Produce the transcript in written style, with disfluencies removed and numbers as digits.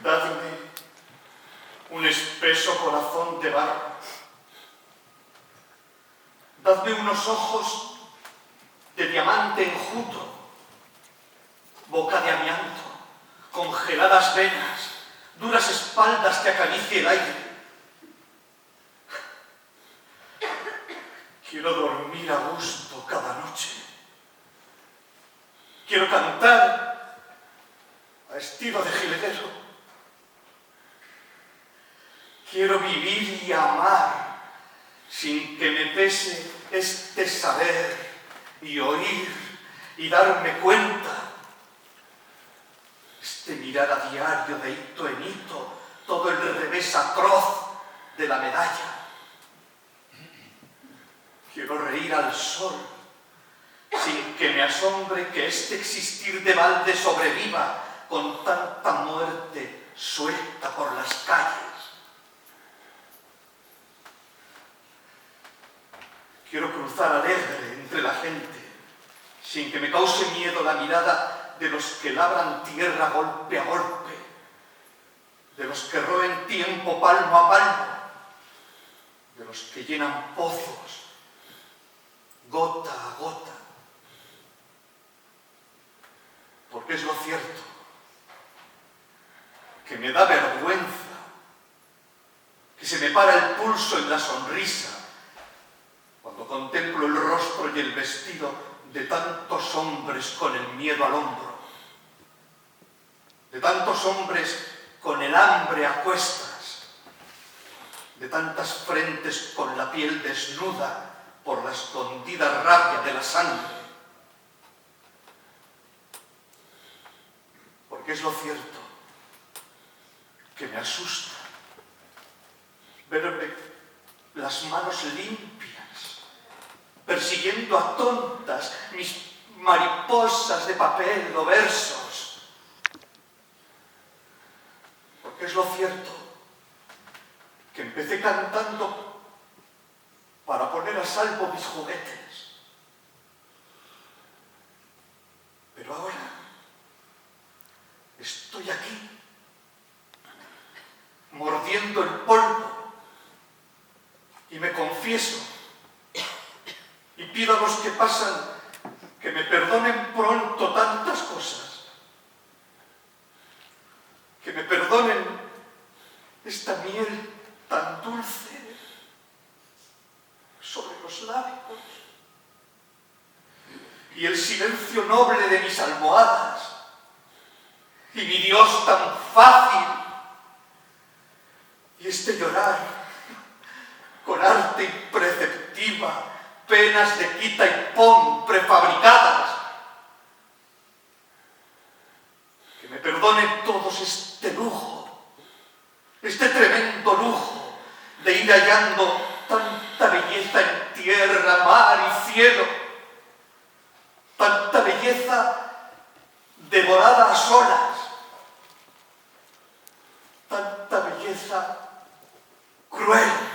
Dadme un espeso corazón de barro. Dadme unos ojos de diamante enjuto, boca de amianto, congeladas venas, duras espaldas que acaricie el aire. Quiero dormir a gusto cada noche. Quiero cantar a estilo de jilguero. Quiero vivir y amar sin que me pese este saber y oír y darme cuenta. Este mirar a diario de hito en hito todo el revés atroz de la medalla. Quiero reír al sol sin que me asombre que este existir de balde sobreviva con tanta muerte suelta por las calles. Quiero cruzar alegre entre la gente, sin que me cause miedo la mirada de los que labran tierra golpe a golpe, de los que roen tiempo palmo a palmo, de los que llenan pozos gota a gota. Porque es lo cierto, que me da vergüenza, que se me para el pulso en la sonrisa, cuando contemplo el rostro y el vestido de tantos hombres con el miedo al hombro, de tantos hombres con el hambre a cuestas, de tantas frentes con la piel desnuda por la escondida rabia de la sangre. Porque es lo cierto, que me asusta verme las manos limpias, persiguiendo a tontas mis mariposas de papel o versos. Porque es lo cierto que empecé cantando para poner a salvo mis juguetes. Pero ahora estoy aquí, mordiendo el polvo, y me confieso y pido a los que pasan que me perdonen pronto tantas cosas, que me perdonen esta miel tan dulce sobre los labios y el silencio noble de mis almohadas y mi Dios tan fácil y este llorar con arte imperceptiva, penas de quita y pon prefabricadas. Que me perdone todos este lujo, este tremendo lujo de ir hallando tanta belleza en tierra, mar y cielo, tanta belleza devorada a solas, tanta belleza cruel.